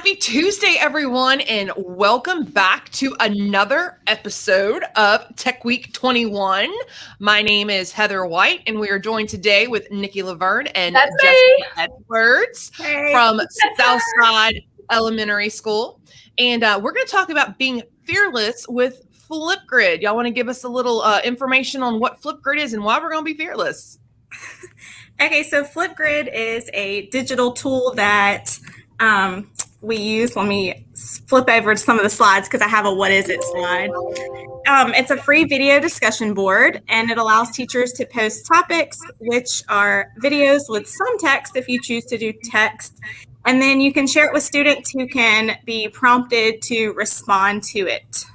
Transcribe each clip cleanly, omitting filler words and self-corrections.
Happy Tuesday, everyone, and welcome back to another episode of Tech Week 21. My name is Heather White, and we are joined today with Nikki Laverne and Jessica Edwards from Southside Elementary School. And we're going to talk about being fearless with Flipgrid. Y'all want to give us a little information on what Flipgrid is and why we're going to be fearless? Okay, so Flipgrid is a digital tool that we use. Let me flip over to some of the slides because I have a what is it slide. It's a free video discussion board, and it allows teachers to post topics, which are videos with some text if you choose to do text. And then you can share it with students who can be prompted to respond to it.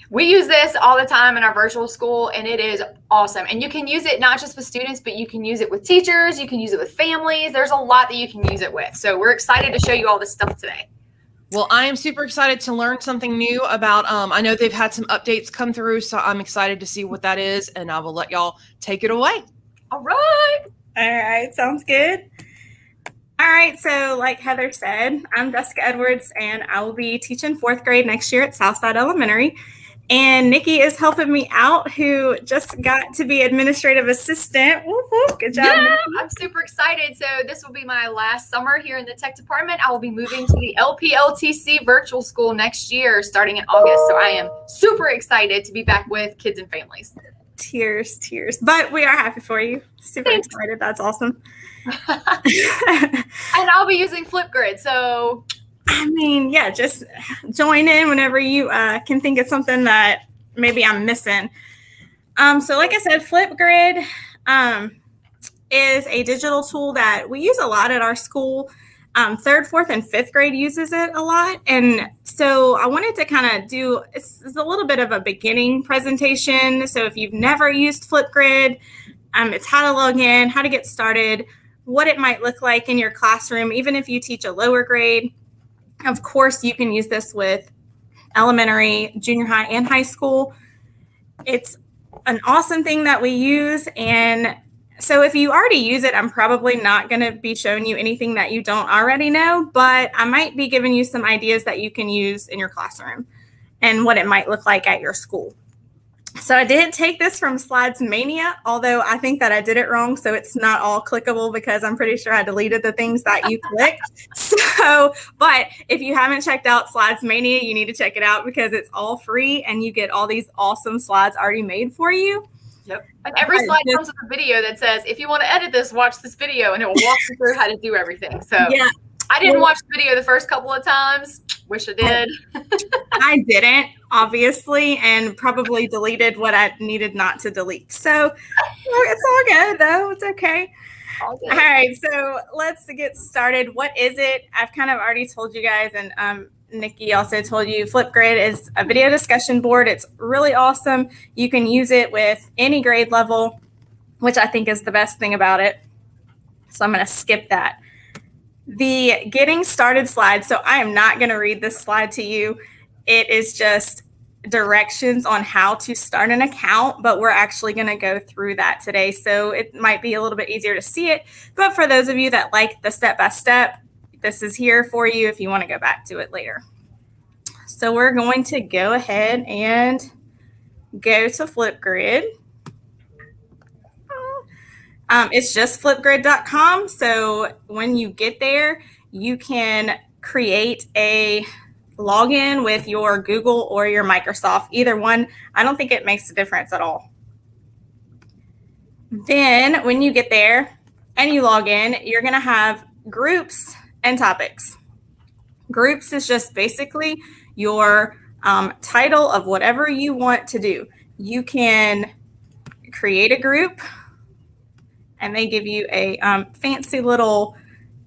We use this all the time in our virtual school, and it is awesome. And you can use it not just with students, but you can use it with teachers. You can use it with families. There's a lot that you can use it with. So we're excited to show you all this stuff today. Well, I am super excited to learn something new about, I know they've had some updates come through, so I'm excited to see what that is, and I will let y'all take it away. All right. All right, sounds good. All right, so like Heather said, I'm Jessica Edwards, and I will be teaching fourth grade next year at Southside Elementary. And Nikki is helping me out, who just got to be administrative assistant. Whoop, whoop. Good job. Yeah, I'm super excited. So this will be my last summer here in the tech department. I will be moving to the LPLTC virtual school next year, starting in August. So I am super excited to be back with kids and families. Tears. But we are happy for you. Super Thanks. excited. That's awesome. And I'll be using Flipgrid. So I mean, yeah, just join in whenever you can think of something that maybe I'm missing. So like I said, Flipgrid is a digital tool that we use a lot at our school. Third, fourth, and fifth grade uses it a lot. And so I wanted to kind of do, it's a little bit of a beginning presentation. So if you've never used Flipgrid, it's how to log in, how to get started, what it might look like in your classroom, even if you teach a lower grade. Of course, you can use this with elementary, junior high, and high school. It's an awesome thing that we use. And so if you already use it, I'm probably not going to be showing you anything that you don't already know, but I might be giving you some ideas that you can use in your classroom and what it might look like at your school. So I did take this from Slides Mania, although I think that I did it wrong. So it's not all clickable because I'm pretty sure I deleted the things that you clicked. So, but if you haven't checked out Slides Mania, you need to check it out because it's all free and you get all these awesome slides already made for you. Yep. And every slide comes with a video that says, if you want to edit this, watch this video, and it will walk you through how to do everything. So yeah. I didn't watch the video the first couple of times. Wish I did. I didn't, obviously, and probably deleted what I needed not to delete. So it's all good, though. It's okay. All right, so let's get started. What is it? I've kind of already told you guys, and Nikki also told you, Flipgrid is a video discussion board. It's really awesome. You can use it with any grade level, which I think is the best thing about it. So I'm going to skip that. The getting started slide. So I am not going to read this slide to you. It is just directions on how to start an account, but we're actually going to go through that today. So it might be a little bit easier to see it. But for those of you that like the step-by-step, this is here for you if you want to go back to it later. So we're going to go ahead and go to Flipgrid. It's just flipgrid.com. So when you get there, you can create a login with your Google or your Microsoft, either one. I don't think it makes a difference at all. Then when you get there and you log in, you're going to have groups and topics. Groups is just basically your title of whatever you want to do. You can create a group, and they give you a fancy little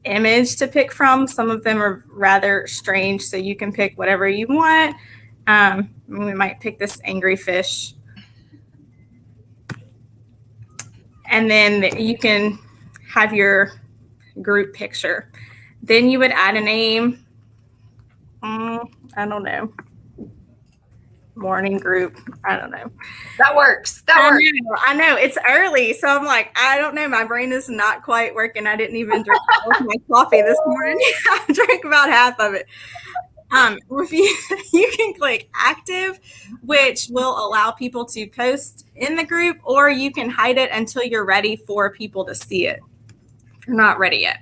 image to pick from. Some of them are rather strange, so you can pick whatever you want. We might pick this angry fish. And then you can have your group picture. Then you would add a name. I don't know. morning group. I don't know. That works. That works. I know. It's early. So I'm like, I don't know. My brain is not quite working. I didn't even drink all of my coffee this morning. I drank about half of it. If you can click active, which will allow people to post in the group, or you can hide it until you're ready for people to see it. If you're not ready yet.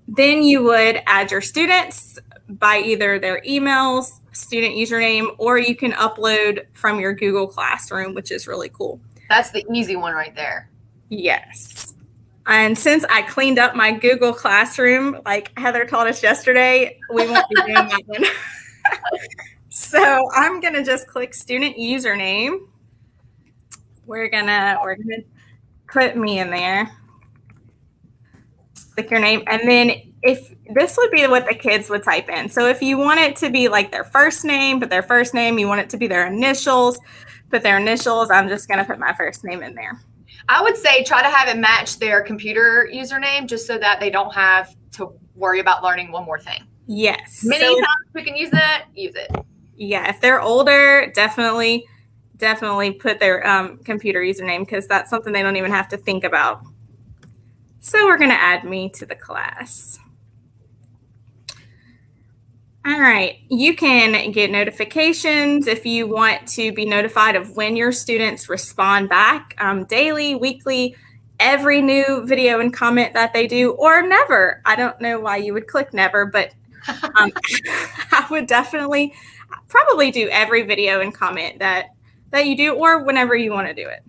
Then you would add your students by either their emails, student username, or you can upload from your Google Classroom, which is really cool. That's the easy one right there. Yes. And since I cleaned up my Google Classroom, like Heather told us yesterday, we won't be doing that one. So I'm going to just click student username. We're gonna put me in there. Click your name. And then if this would be what the kids would type in. So if you want it to be like their first name, put their first name. You want it to be their initials, put their initials. I'm just going to put my first name in there. I would say try to have it match their computer username just so that they don't have to worry about learning one more thing. Yes. Many times we can use that, use it. Yeah, if they're older, definitely put their computer username because that's something they don't even have to think about. So we're going to add me to the class. All right, you can get notifications if you want to be notified of when your students respond back daily, weekly, every new video and comment that they do, or never. I don't know why you would click never, but I would definitely probably do every video and comment that you do, or whenever you want to do it.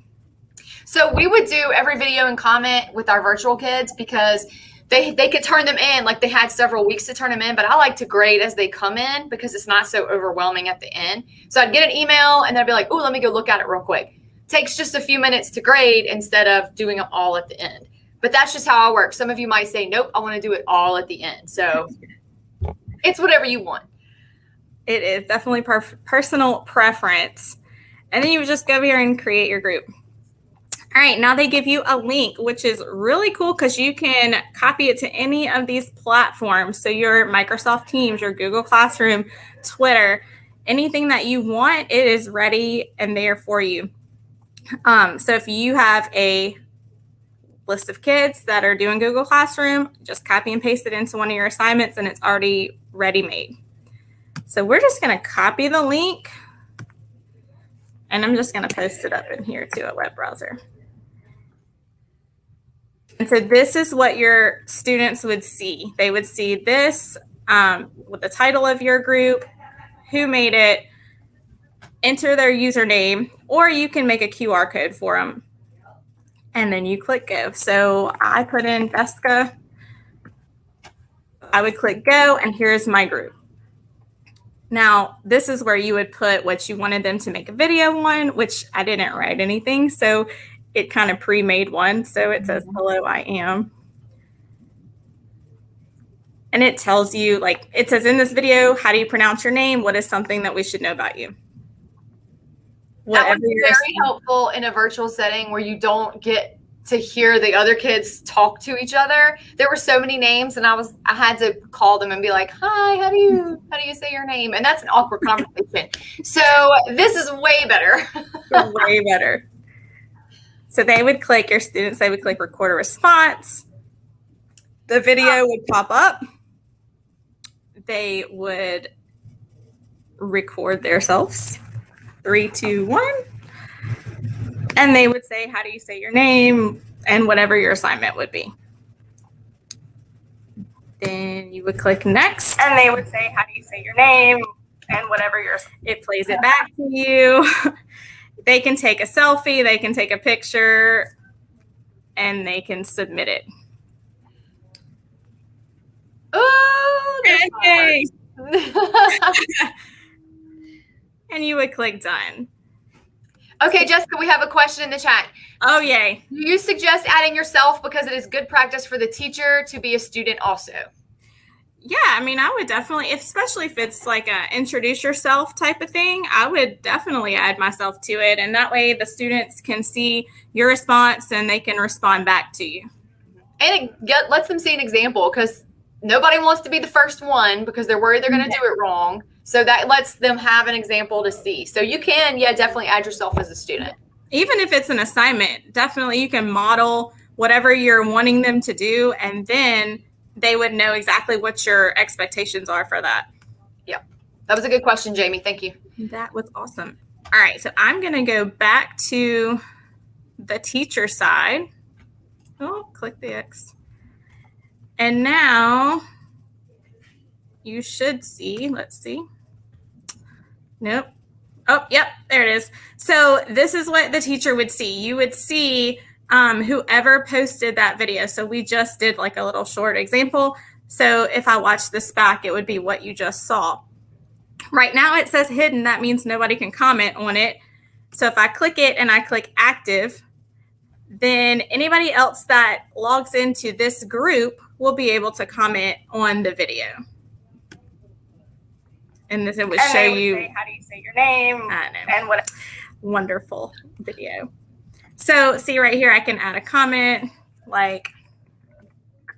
So we would do every video and comment with our virtual kids because they could turn them in, like they had several weeks to turn them in, but I like to grade as they come in because it's not so overwhelming at the end. So I'd get an email and they'd be like, oh, let me go look at it real quick. Takes just a few minutes to grade instead of doing them all at the end. But that's just how I work. Some of you might say, nope, I want to do it all at the end. So it's whatever you want. It is definitely personal preference. And then you would just go here and create your group. All right, now they give you a link, which is really cool because you can copy it to any of these platforms. So your Microsoft Teams, your Google Classroom, Twitter, anything that you want, it is ready and there for you. So if you have a list of kids that are doing Google Classroom, just copy and paste it into one of your assignments and it's already ready-made. So we're just going to copy the link and I'm just going to post it up in here to a web browser. And so this is what your students would see. They would see this with the title of your group, who made it, enter their username, or you can make a QR code for them. And then you click go. So I put in Jessica. I would click go, and here's my group. Now, this is where you would put what you wanted them to make a video on, which I didn't write anything. So it kind of pre-made one. So it says, hello, I am. And it tells you, like, it says in this video, how do you pronounce your name? What is something that we should know about you? That would be very helpful in a virtual setting where you don't get to hear the other kids talk to each other. There were so many names and I had to call them and be like, hi, how do you say your name? And that's an awkward conversation. So this is way better. Way better. So they would click, your students, they would click record a response. The video would pop up. They would record themselves. 3, 2, 1. And they would say, how do you say your name? And whatever your assignment would be. Then you would click next. And they would say, how do you say your name? And whatever it plays it back to you. They can take a selfie, they can take a picture, and they can submit it. Oh, okay. And you would click done. Okay, Jessica, we have a question in the chat. Oh, yay. Do you suggest adding yourself because it is good practice for the teacher to be a student also? Yeah, I mean, I would definitely, especially if it's like a introduce yourself type of thing, I would definitely add myself to it. And that way the students can see your response and they can respond back to you. And it lets them see an example because nobody wants to be the first one because they're worried they're going to do it wrong. So that lets them have an example to see. So you can, definitely add yourself as a student. Even if it's an assignment, definitely you can model whatever you're wanting them to do, and then they would know exactly what your expectations are for that. Yep. That was a good question, Jamie. Thank you. That was awesome. All right, so I'm going to go back to the teacher side. Oh, click the X. And now you should see, let's see. Nope. Oh, yep, there it is. So this is what the teacher would see. You would see whoever posted that video. So we just did like a little short example. So if I watch this back, it would be what you just saw. Right now it says hidden. That means nobody can comment on it. So if I click it and I click active, then anybody else that logs into this group will be able to comment on the video. And this, it would show you, say, how do you say your name? I know. And what? Wonderful video. So see right here, I can add a comment like,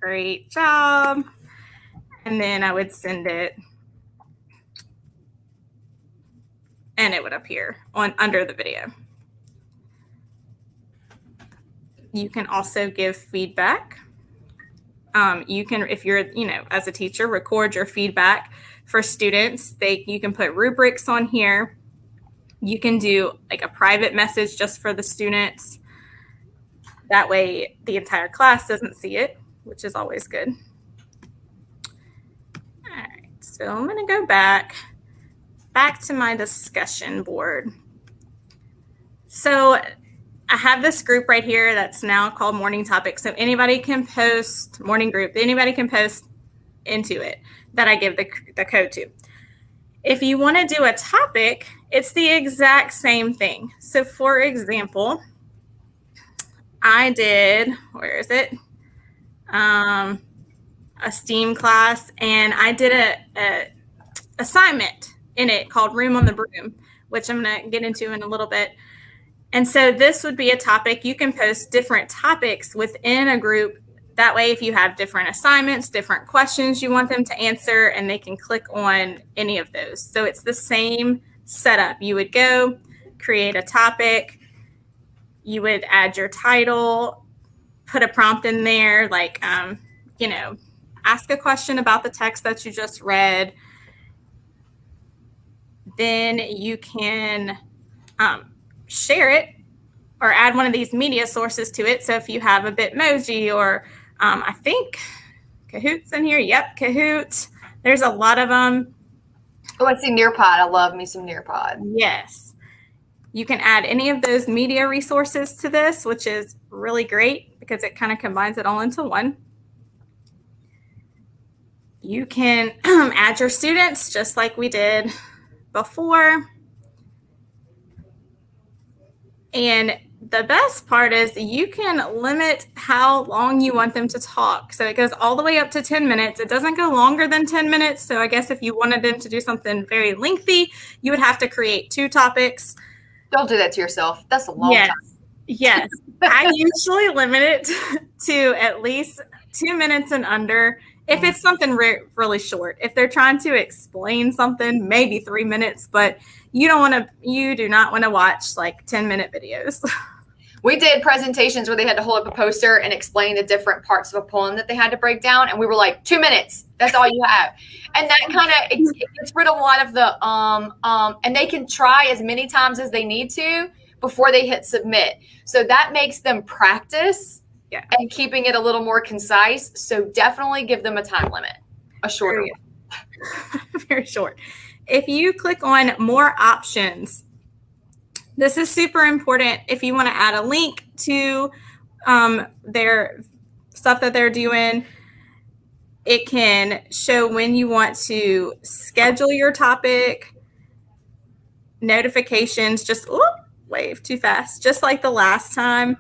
great job. And then I would send it. And it would appear under the video. You can also give feedback. You can, if you're, as a teacher, record your feedback for students. You can put rubrics on here. You can do like a private message just for the students. That way the entire class doesn't see it, which is always good. All right, so I'm going to go back to my discussion board. So I have this group right here that's now called Morning Topics. So anybody can post, morning group, anybody can post into it that I give the code to. If you want to do a topic, it's the exact same thing. So for example, I did, where is it? A STEAM class, and I did a assignment in it called Room on the Broom, which I'm going to get into in a little bit. And so this would be a topic. You can post different topics within a group. That way, if you have different assignments, different questions you want them to answer, and they can click on any of those. So it's the same setup. You would go create a topic. You would add your title, put a prompt in there, like, ask a question about the text that you just read. Then you can share it or add one of these media sources to it. So if you have a Bitmoji or I think Kahoot's in here. Yep, Kahoot. There's a lot of them. Oh, I see Nearpod. I love me some Nearpod. Yes. You can add any of those media resources to this, which is really great because it kind of combines it all into one. You can add your students just like we did before. And the best part is you can limit how long you want them to talk. So it goes all the way up to 10 minutes. It doesn't go longer than 10 minutes. So I guess if you wanted them to do something very lengthy, you would have to create 2 topics. Don't do that to yourself. That's a long time. Yes. I usually limit it to at least 2 minutes and under. If it's something really short, if they're trying to explain something, maybe 3 minutes, but you do not want to watch like 10-minute videos. We did presentations where they had to hold up a poster and explain the different parts of a poem that they had to break down. And we were like, 2 minutes. That's all you have. And that kind of it gets rid of a lot of the and they can try as many times as they need to before they hit submit. So that makes them practice and keeping it a little more concise. So definitely give them a time limit, a shorter one. Very short. If you click on more options, this is super important. If you want to add a link to their stuff that they're doing, it can show when you want to schedule your topic, notifications, just wave too fast, just like the last time.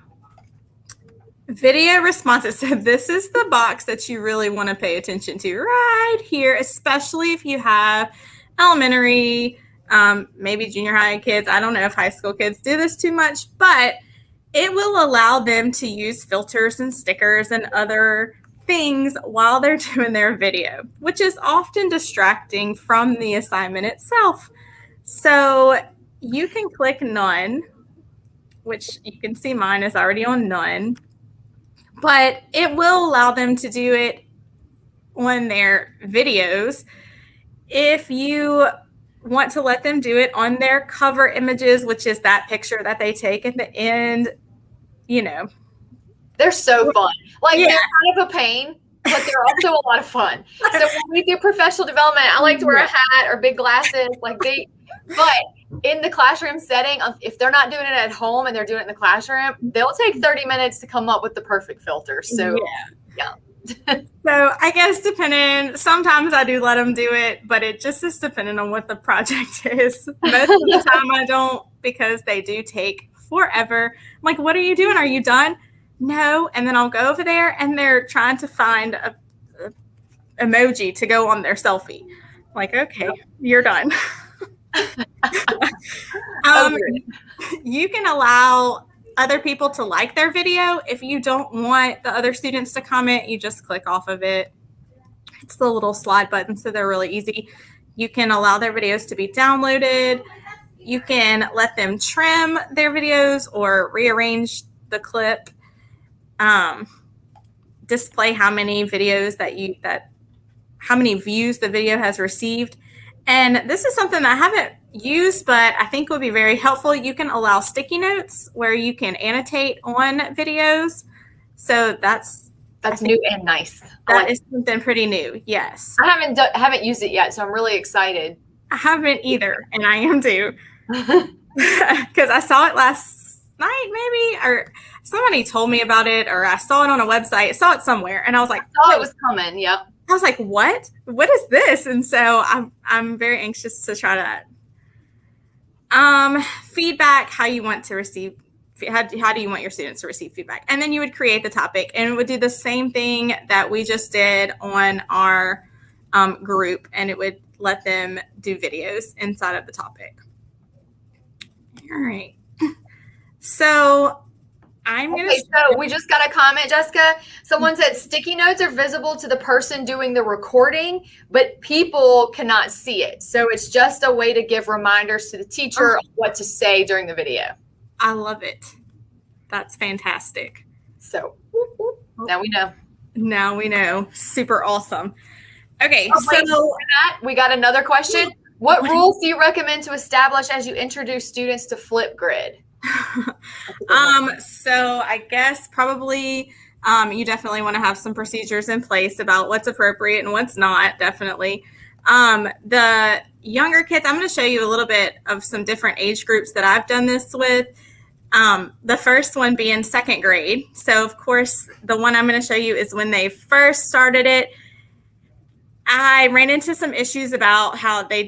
Video responses. So this is the box that you really want to pay attention to right here, especially if you have elementary, maybe junior high kids. I don't know if high school kids do this too much, but it will allow them to use filters and stickers and other things while they're doing their video, which is often distracting from the assignment itself. So you can click none, which you can see mine is already on none, but it will allow them to do it on their videos. If you want to let them do it on their cover images, which is that picture that they take at the end, they're so fun. Like, they're kind of a pain, but they're also a lot of fun. So when we do professional development, I like to wear a hat or big glasses, but in the classroom setting, if they're not doing it at home and they're doing it in the classroom, they'll take 30 minutes to come up with the perfect filter. So, yeah. So I guess sometimes I do let them do it, but it just is dependent on what the project is. Most of the time I don't, because they do take forever. I'm like, what are you doing? Are you done? No. And then I'll go over there and they're trying to find a emoji to go on their selfie. I'm like, okay, you're done. You can allow other people to like their video. If you don't want the other students to comment, you just click off of it. It's the little slide button, so they're really easy. You can allow their videos to be downloaded. You can let them trim their videos or rearrange the clip. Display how many videos how many views the video has received. And this is something that I haven't used, but I think would be very helpful. You can allow sticky notes where you can annotate on videos. So that's new and nice. That is something pretty new. Yes. I haven't used it yet, so I'm really excited. I haven't either, and I am too. Because I saw it last night, maybe, or somebody told me about it, or I saw it on a website. I saw it somewhere, and I was like, I thought it was coming. Yep. I was like, what? What is this? And so I'm very anxious to try that. Feedback, how you want to receive, how do you want your students to receive feedback? And then you would create the topic, and it would do the same thing that we just did on our group, and it would let them do videos inside of the topic. All right. So so we just got a comment, Jessica. Someone said sticky notes are visible to the person doing the recording, but people cannot see it. So it's just a way to give reminders to the teacher of what to say during the video. I love it. That's fantastic. So now we know. Now we know. Super awesome. Okay, we got another question. What rules do you recommend to establish as you introduce students to Flipgrid? So I guess probably you definitely want to have some procedures in place about what's appropriate and what's not, definitely. The younger kids, I'm going to show you a little bit of some different age groups that I've done this with. The first one being second grade. So of course, the one I'm going to show you is when they first started it. I ran into some issues about how they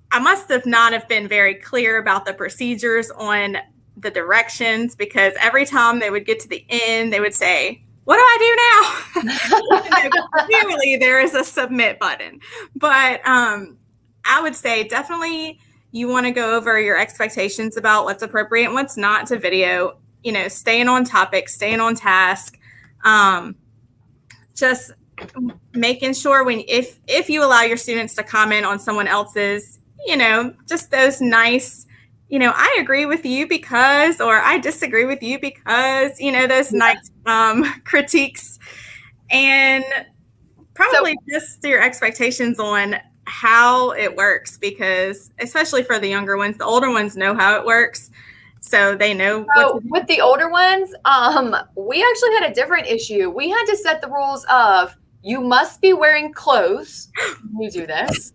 I must have not have been very clear about the procedures on the directions, because every time they would get to the end, they would say, what do I do now? Clearly, there is a submit button. But I would say definitely you want to go over your expectations about what's appropriate and what's not to video, staying on topic, staying on task, just making sure if you allow your students to comment on someone else's, just those nice, I agree with you because, or I disagree with you because, those nice critiques, and probably just your expectations on how it works, because especially for the younger ones, the older ones know how it works. So they know. So with the older ones, we actually had a different issue. We had to set the rules of, you must be wearing clothes when you do this.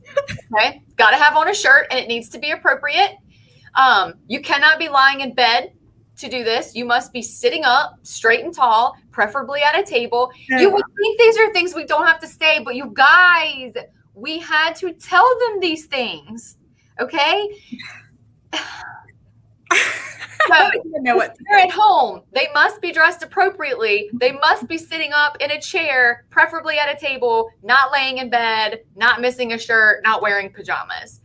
Okay. Got to have on a shirt, and it needs to be appropriate. You cannot be lying in bed to do this. You must be sitting up straight and tall, preferably at a table. You would think these are things we don't have to say, but you guys, we had to tell them these things. Okay. So they're at home. They must be dressed appropriately. They must be sitting up in a chair, preferably at a table, not laying in bed, not missing a shirt, not wearing pajamas.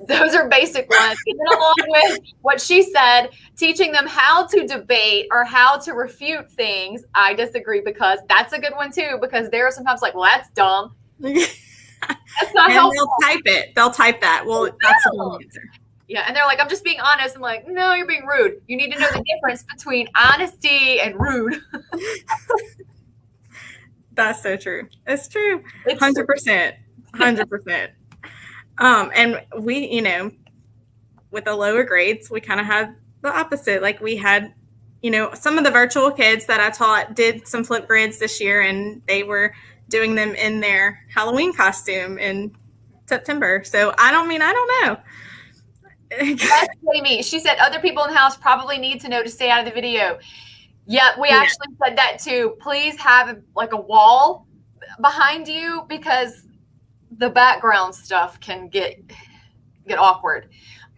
Those are basic ones. And then along with what she said, teaching them how to debate or how to refute things. I disagree, because that's a good one too, because there are sometimes like, well, that's dumb. That's not helpful. They'll type it. They'll type that. Well, that's the wrong answer. Yeah, and they're like, I'm just being honest. I'm like, no, you're being rude. You need to know the difference between honesty and rude. That's so true. It's true. It's 100%. 100%. And we, you know, with the lower grades, we kind of had the opposite. Like we had, you know, some of the virtual kids that I taught did some Flipgrids this year, and they were doing them in their Halloween costume in September. So I don't know. That's Amy. She said other people in the house probably need to know to stay out of the video. Yeah, we actually said that too. Please have like a wall behind you, because the background stuff can get awkward.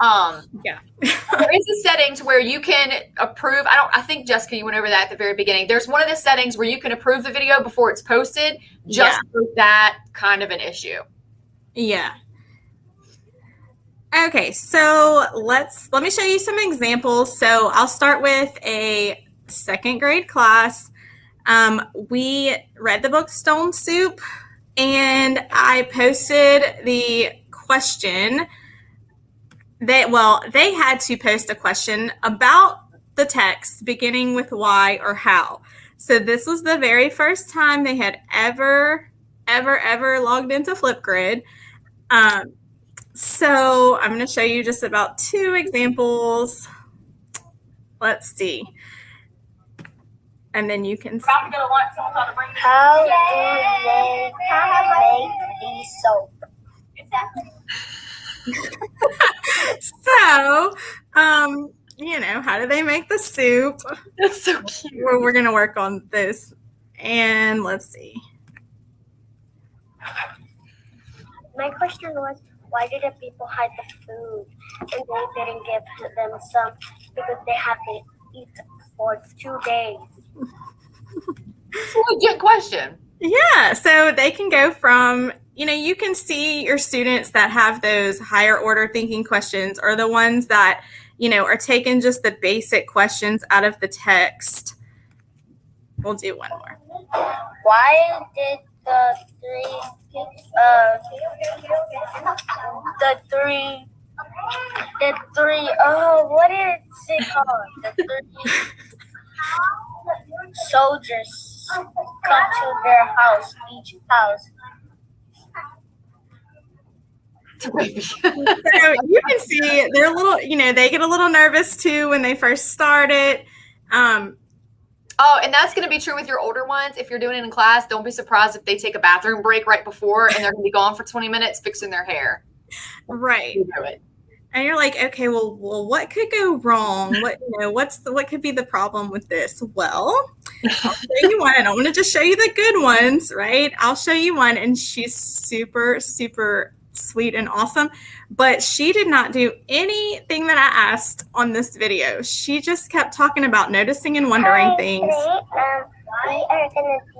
Yeah. There is a settings where you can approve. I think Jessica, you went over that at the very beginning. There's one of the settings where you can approve the video before it's posted, just for that kind of an issue. Yeah. Okay, so let me show you some examples. So I'll start with a second grade class. We read the book Stone Soup, and I posted the question that, they had to post a question about the text beginning with why or how. So this was the very first time they had ever logged into Flipgrid. So I'm going to show you just about 2 examples. Let's see. And then you can see. How do they make the soap? So, you know, how do they make the soup? That's so cute. We're going to work on this. And let's see. My question was, why didn't people hide the food and they didn't give them some, because they have to eat for 2 days? It's a legit question. Yeah, so they can go from, you know, you can see your students that have those higher order thinking questions, or the ones that, you know, are taking just the basic questions out of the text. We'll do one more. Why did the three, what is it called? The 3 soldiers come to their house, each house. So you can see they're a little, you know, they get a little nervous too when they first start it. Oh, and that's going to be true with your older ones. If you're doing it in class, don't be surprised if they take a bathroom break right before and they're going to be gone for 20 minutes fixing their hair. Right. You do it. And you're like, okay, well, what could go wrong? What could be the problem with this? Well, I'll show you one. I don't want to just show you the good ones, right? I'll show you one, and she's super, super sweet and awesome. But she did not do anything that I asked on this video. She just kept talking about noticing and wondering things. We are going to be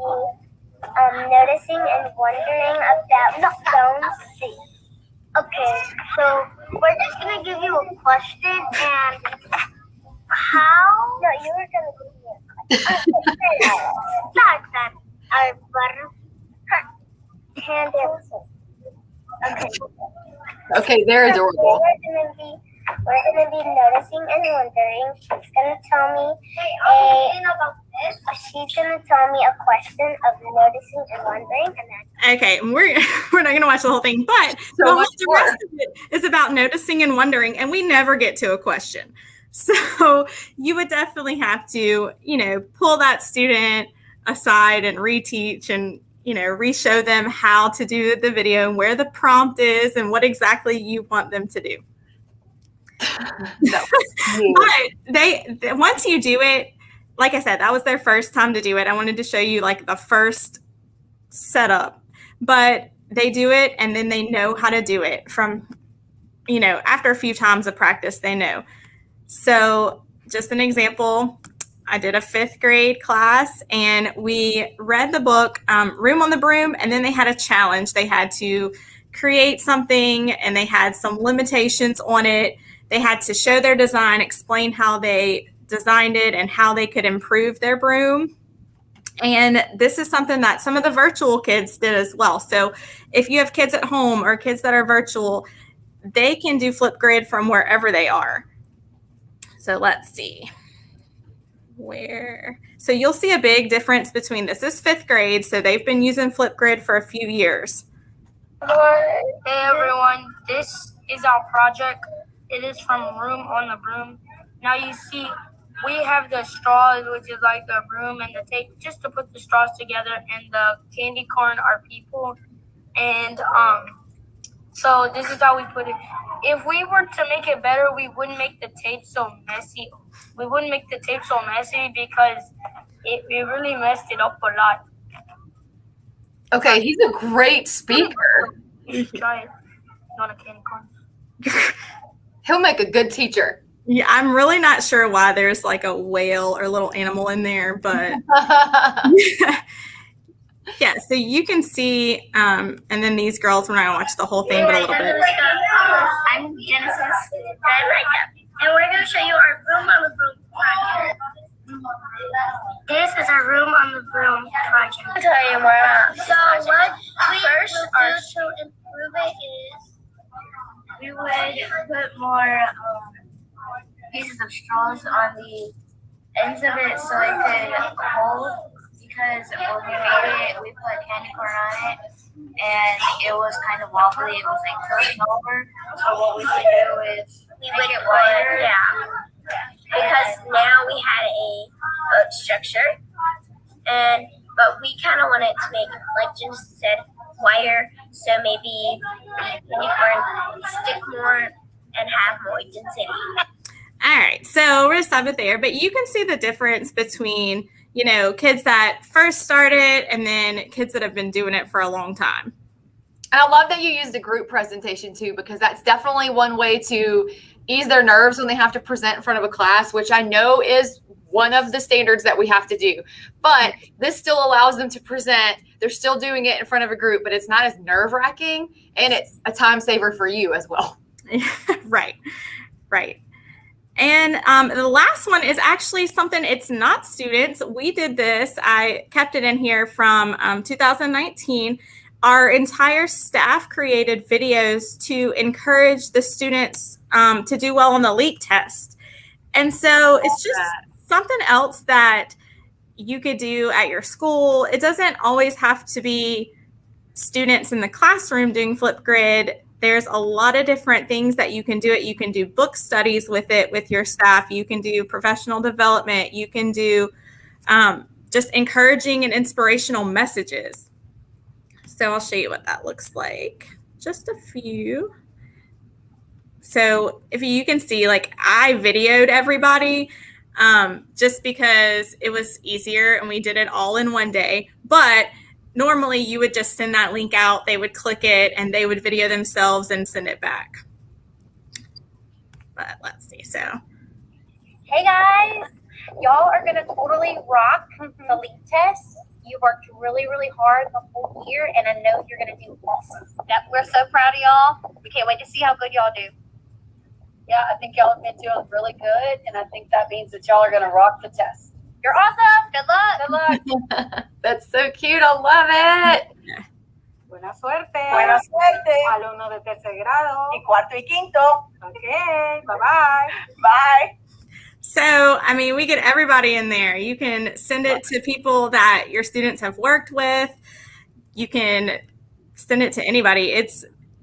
noticing and wondering about Stone Soup. Okay, so we're just going to give you a question, and how? No, you were going to give me a question. Start that. Our butter hand Okay. Okay, they're adorable. We're gonna be noticing and wondering. She's gonna tell me a question of noticing and wondering, and then okay, we're not gonna watch the whole thing, but the rest of it is about noticing and wondering, and we never get to a question. So you would definitely have to, you know, pull that student aside and reteach and, you know, re-show them how to do the video and where the prompt is and what exactly you want them to do. No. But they once you do it, like I said, that was their first time to do it. I wanted to show you like the first setup, but they do it and then they know how to do it from, you know, after a few times of practice, they know. So just an example, I did a 5th grade class and we read the book Room on the Broom, and then they had a challenge. They had to create something and they had some limitations on it. They had to show their design, explain how they designed it and how they could improve their broom. And this is something that some of the virtual kids did as well. So if you have kids at home or kids that are virtual, they can do Flipgrid from wherever they are. So let's see where. So you'll see a big difference between this is 5th grade. So they've been using Flipgrid for a few years. Hey everyone, this is our project. It is from Room on the Broom. Now you see we have the straws, which is like the broom and the tape, just to put the straws together, and the candy corn are people. And so this is how we put it. If we were to make it better, we wouldn't make the tape so messy. We wouldn't make the tape so messy because it really messed it up a lot. Okay, he's a great speaker. You should try it. Not a candy corn. He'll make a good teacher. Yeah, I'm really not sure why there's like a whale or little animal in there, but yeah, so you can see, and then these girls, we're not gonna watch the whole thing, but a little bit. I'm Genesis, and we're going to show you our Room on the Broom project. This is our Room on the Broom project. I'll tell you more. So what we first do to improve it is we would put more pieces of straws on the ends of it so it could hold, because when we made it, we put candy corn on it and it was kind of wobbly. It was like tilting over. So what we would do is make it wider. Yeah. Because now we had a boat structure, but we kind of wanted to make, like Jim said, wider, so maybe the candy corn stick more and have more density. All right, so we're gonna stop it there, but you can see the difference between, you know, kids that first started and then kids that have been doing it for a long time. And I love that you used a group presentation too, because that's definitely one way to ease their nerves when they have to present in front of a class, which I know is one of the standards that we have to do. But this still allows them to present. They're still doing it in front of a group, but it's not as nerve-wracking, and it's a time saver for you as well. Right. And the last one is actually something, it's not students. We did this. I kept it in here from 2019. Our entire staff created videos to encourage the students to do well on the LEAK test. And so it's just something else that you could do at your school. It doesn't always have to be students in the classroom doing Flipgrid. There's a lot of different things that you can do it. You can do book studies with it with your staff. You can do professional development. You can do just encouraging and inspirational messages. So I'll show you what that looks like. Just a few. So if you can see, like, I videoed everybody just because it was easier and we did it all in one day. But normally you would just send that link out, they would click it, and they would video themselves and send it back. But let's see, so. Hey guys, y'all are gonna totally rock the LEAK test. You worked really, really hard the whole year, and I know you're gonna do awesome. Yep, we're so proud of y'all. We can't wait to see how good y'all do. Yeah, I think y'all have been doing really good, and I think that means that y'all are gonna rock the test. You're awesome. Good luck. Good luck. That's so cute. I love it. Buena suerte. Buena suerte. Alumnos de tercer grado. Y cuarto y quinto. Okay, bye-bye. Bye. So, I mean, we get everybody in there. You can send it to people that your students have worked with. You can send it to anybody.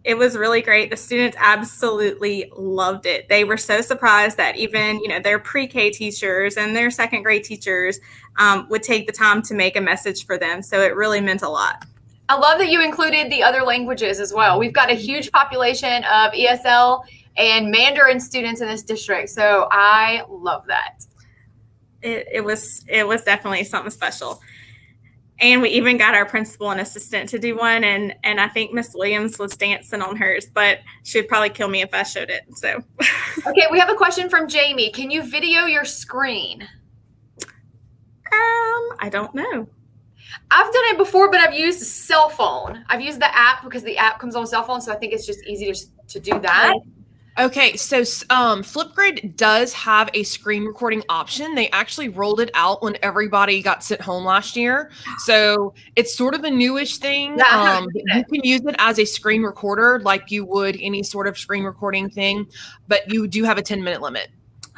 It was really great. The students absolutely loved it. They were so surprised that even, you know, their pre-K teachers and their second grade teachers would take the time to make a message for them. So it really meant a lot. I love that you included the other languages as well. We've got a huge population of ESL and Mandarin students in this district. So I love that. It was definitely something special. And we even got our principal and assistant to do one. And I think Miss Williams was dancing on hers, but she would probably kill me if I showed it. So. Okay, we have a question from Jamie. Can you video your screen? I don't know. I've done it before, but I've used a cell phone. I've used the app because the app comes on cell phone, so I think it's just easy to do that. Okay, so Flipgrid does have a screen recording option. They actually rolled it out when everybody got sent home last year. So it's sort of a newish thing. Yeah, You can use it as a screen recorder like you would any sort of screen recording thing, but you do have a 10-minute limit.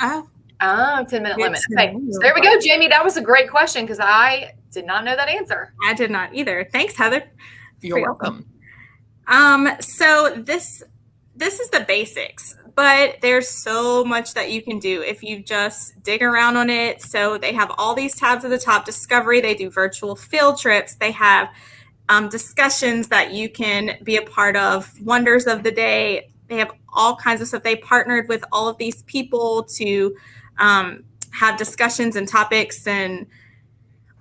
Oh, 10-minute limit. Okay, so there we go, Jamie. That was a great question because I did not know that answer. I did not either. Thanks, Heather. You're welcome. So this is the basics, but there's so much that you can do if you just dig around on it. So they have all these tabs at the top. Discovery, they do virtual field trips. They have discussions that you can be a part of, wonders of the day. They have all kinds of stuff. They partnered with all of these people to have discussions and topics and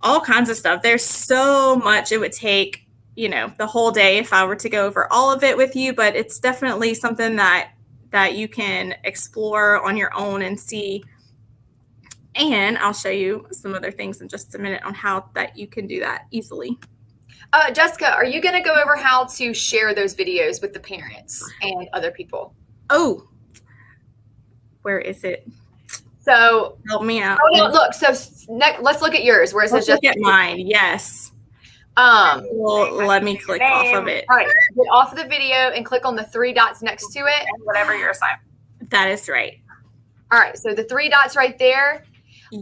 all kinds of stuff. There's so much. It would take the whole day if I were to go over all of it with you, but it's definitely something that you can explore on your own and see. And I'll show you some other things in just a minute on how that you can do that easily. Jessica, are you going to go over how to share those videos with the parents and other people? Oh, where is it? So help me out. Oh, no, look. So let's look at yours. Where it says look at mine. Yes. Well, let me click off of it. All right, get off of the video and click on the 3 dots next to it. And whatever your assignment. That is right. All right, so the 3 dots right there.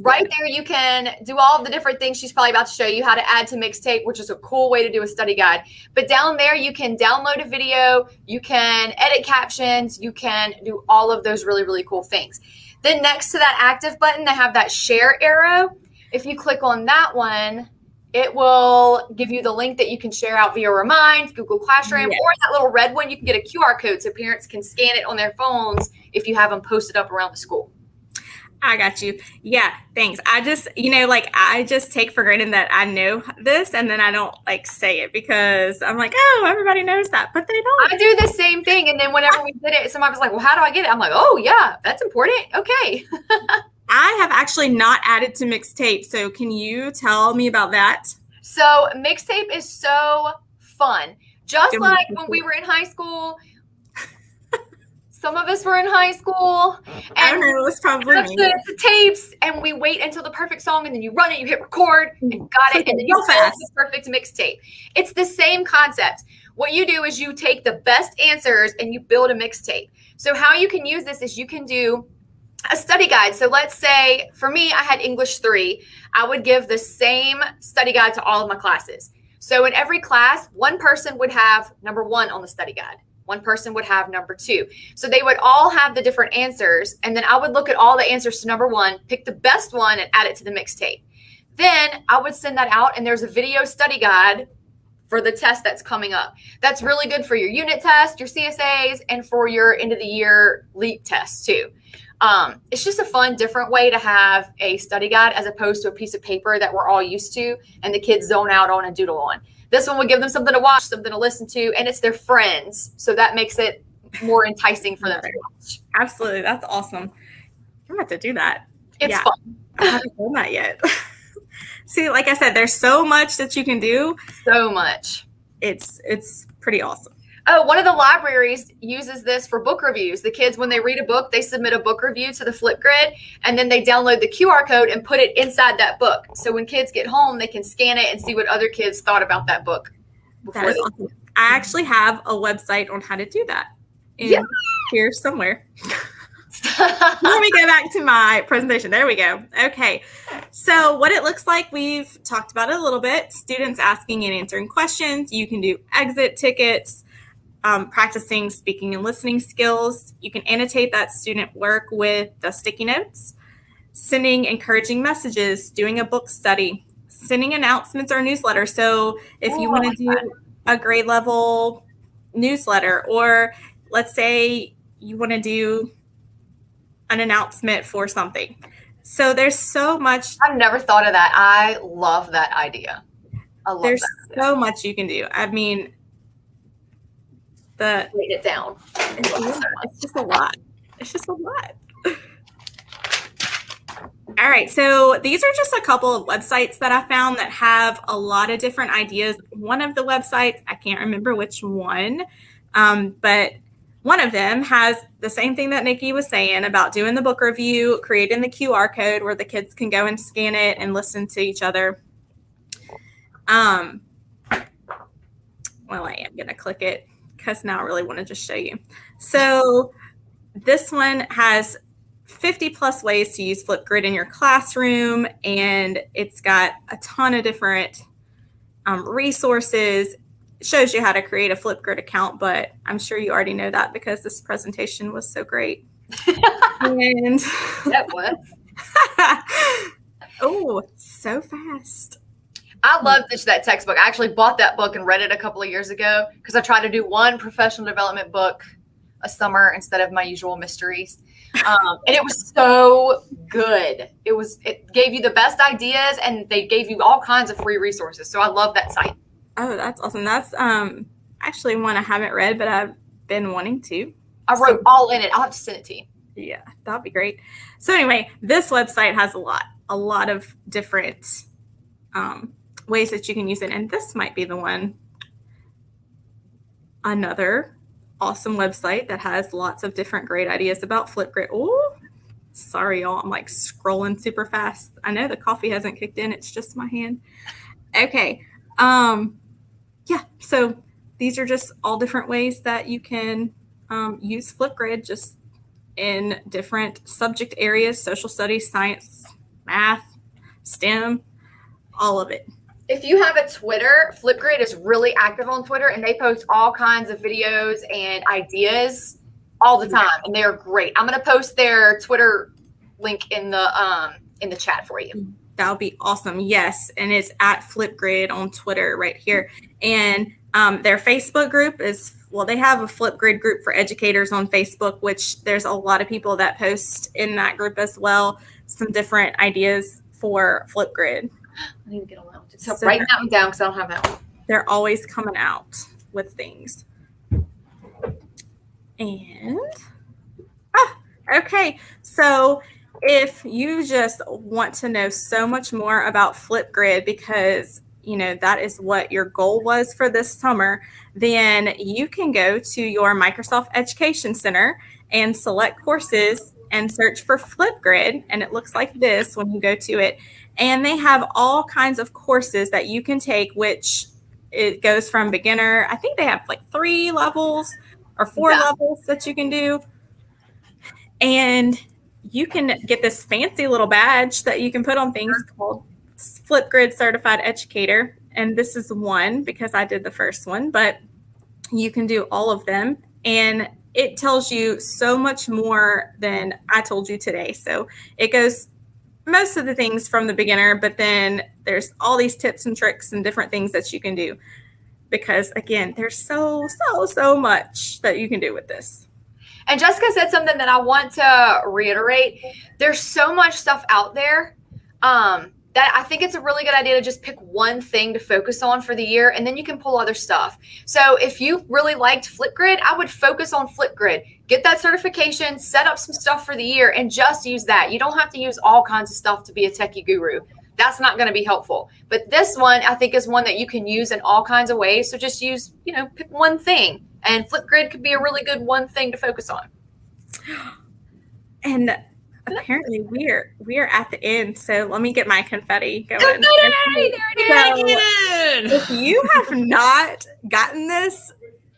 Right there, you can do all of the different things she's probably about to show you, how to add to Mixtape, which is a cool way to do a study guide. But down there, you can download a video, you can edit captions, you can do all of those really, really cool things. Then next to that active button, they have that share arrow. If you click on that one, it will give you the link that you can share out via Remind, Google Classroom, or that little red one, you can get a QR code so parents can scan it on their phones if you have them posted up around the school. I got you. Yeah, thanks. I just, I just take for granted that I know this and then I don't say it because I'm like, oh, everybody knows that, but they don't. I do the same thing. And then whenever we did it, somebody was like, well, how do I get it? I'm like, oh yeah, that's important. Okay. I have actually not added to Mixtape. So can you tell me about that? So Mixtape is so fun. Just like when we were in high school, some of us were in high school. And I don't know, it was probably me. The tapes, and we wait until the perfect song, and then you run it, you hit record, and got it, and then you fast the perfect mixtape. It's the same concept. What you do is you take the best answers and you build a mixtape. So how you can use this is you can do a study guide. So let's say for me, I had English 3. I would give the same study guide to all of my classes. So in every class, one person would have number 1 on the study guide. One person would have number 2. So they would all have the different answers. And then I would look at all the answers to number 1, pick the best one and add it to the mixtape. Then I would send that out and there's a video study guide for the test that's coming up. That's really good for your unit test, your CSAs, and for your end of the year LEAP test too. It's just a fun, different way to have a study guide as opposed to a piece of paper that we're all used to and the kids zone out on and doodle on. This one would give them something to watch, something to listen to, and it's their friends. So that makes it more enticing for them to watch. Absolutely. That's awesome. I'm about to do that. It's fun. I haven't done that yet. See, like I said, there's so much that you can do. So much. It's pretty awesome. Oh, one of the libraries uses this for book reviews. The kids, when they read a book, they submit a book review to the Flipgrid, and then they download the QR code and put it inside that book. So when kids get home, they can scan it and see what other kids thought about that book. That is awesome. I actually have a website on how to do that. Here somewhere. Let me go back to my presentation. There we go. Okay. So what it looks like, we've talked about it a little bit. Students asking and answering questions. You can do exit tickets. Practicing speaking and listening skills. You can annotate that student work with the sticky notes, sending encouraging messages, doing a book study, sending announcements or newsletter. So if you want to do a grade level newsletter, or let's say you want to do an announcement for something. So there's so much. I've never thought of that. I love that idea. There's so much you can do. I mean, write it down. It's just a lot. It's just a lot. All right, so these are just a couple of websites that I found that have a lot of different ideas. One of the websites, I can't remember which one, but one of them has the same thing that Nikki was saying about doing the book review, creating the QR code where the kids can go and scan it and listen to each other. Well, I am going to click it because now I really want to just show you. So this one has 50 plus ways to use Flipgrid in your classroom, and it's got a ton of different resources. It shows you how to create a Flipgrid account, but I'm sure you already know that because this presentation was so great. And That was. oh, so fast. I love that textbook. I actually bought that book and read it a couple of years ago because I tried to do one professional development book a summer instead of my usual mysteries. And it was so good. It gave you the best ideas, and they gave you all kinds of free resources. So I love that site. Oh, that's awesome. That's actually one I haven't read, but I've been wanting to. I wrote all in it. I'll have to send it to you. Yeah, that'd be great. So anyway, this website has a lot of different ways that you can use it. And this might be the one. Another awesome website that has lots of different great ideas about Flipgrid. Oh, sorry, y'all. I'm like scrolling super fast. I know the coffee hasn't kicked in. It's just my hand. Okay. Yeah. So these are just all different ways that you can use Flipgrid just in different subject areas: social studies, science, math, STEM, all of it. If you have a Twitter, Flipgrid is really active on Twitter, and they post all kinds of videos and ideas all the time, and they are great. I'm going to post their Twitter link in the chat for you. That would be awesome. Yes, and it's at Flipgrid on Twitter right here. And their Facebook group is, well, they have a Flipgrid group for educators on Facebook, which there's a lot of people that post in that group as well, some different ideas for Flipgrid. I need to get on that one. So write that one down because I don't have that one. They're always coming out with things. And, okay. So if you just want to know so much more about Flipgrid, because, you know, that is what your goal was for this summer, then you can go to your Microsoft Education Center and select courses and search for Flipgrid. And it looks like this when you go to it. And they have all kinds of courses that you can take, which it goes from beginner. I think they have like 3 levels or 4 levels that you can do. And you can get this fancy little badge that you can put on things called Flipgrid Certified Educator. And this is one because I did the first one, but you can do all of them. And it tells you so much more than I told you today. So it goes most of the things from the beginner, but then there's all these tips and tricks and different things that you can do. Because again, there's so much that you can do with this. And Jessica said something that I want to reiterate. There's so much stuff out there that I think it's a really good idea to just pick one thing to focus on for the year, and then you can pull other stuff. So if you really liked Flipgrid, I would focus on Flipgrid. Get that certification, set up some stuff for the year, and just use that. You don't have to use all kinds of stuff to be a techie guru. That's not going to be helpful. But this one, I think, is one that you can use in all kinds of ways. So just use, pick one thing. And Flipgrid could be a really good one thing to focus on. And apparently we're at the end, so let me get my confetti going. If you have not gotten this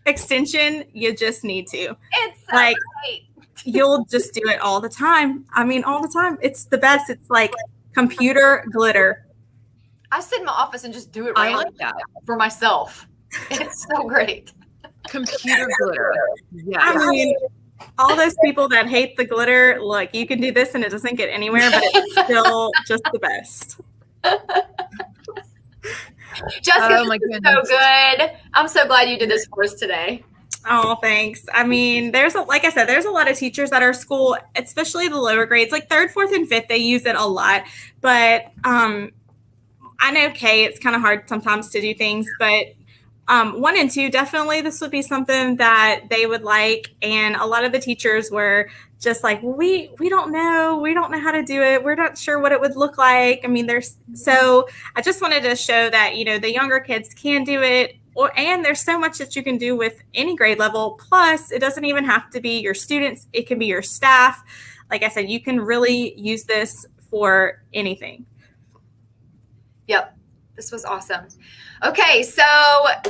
extension, you just need to. It's so great. You'll just do it all the time. I mean, all the time. It's the best. It's like computer glitter. I sit in my office and just do it right for myself. It's so great. Computer glitter. Yeah. I mean, all those people that hate the glitter, look, you can do this and it doesn't get anywhere, but it's still just the best. Jessica, oh my goodness, so good. I'm so glad you did this for us today. Oh, thanks. I mean, like I said, there's a lot of teachers at our school, especially the lower grades, like 3rd, 4th, and 5th, they use it a lot. But I know, Kay, it's kind of hard sometimes to do things, but 1 and 2, definitely this would be something that they would like. And a lot of the teachers were just like, well, we don't know. We don't know how to do it. We're not sure what it would look like. I mean, so I just wanted to show that, the younger kids can do it. And there's so much that you can do with any grade level. Plus, it doesn't even have to be your students. It can be your staff. Like I said, you can really use this for anything. Yep. This was awesome. Okay, so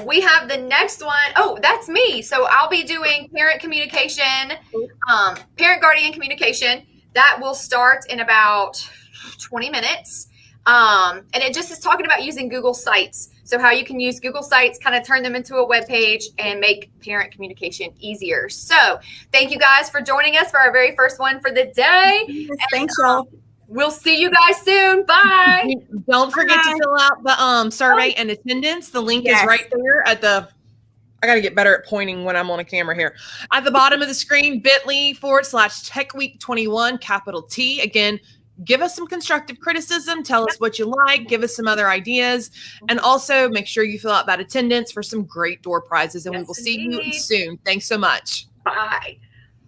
we have the next one. Oh, that's me. So I'll be doing parent communication, parent guardian communication. That will start in about 20 minutes. And it just is talking about using Google Sites. So how you can use Google Sites, kind of turn them into a web page and make parent communication easier. So thank you guys for joining us for our very first one for the day. Thanks, y'all. We'll see you guys soon. Bye. Don't forget to fill out the survey and attendance. The link is right there at the. I got to get better at pointing when I'm on a camera here. At the bottom of the screen, bit.ly/TechWeek21, capital T. Again, give us some constructive criticism. Tell us what you like. Give us some other ideas. And also make sure you fill out that attendance for some great door prizes. And we will see you soon. Thanks so much. Bye.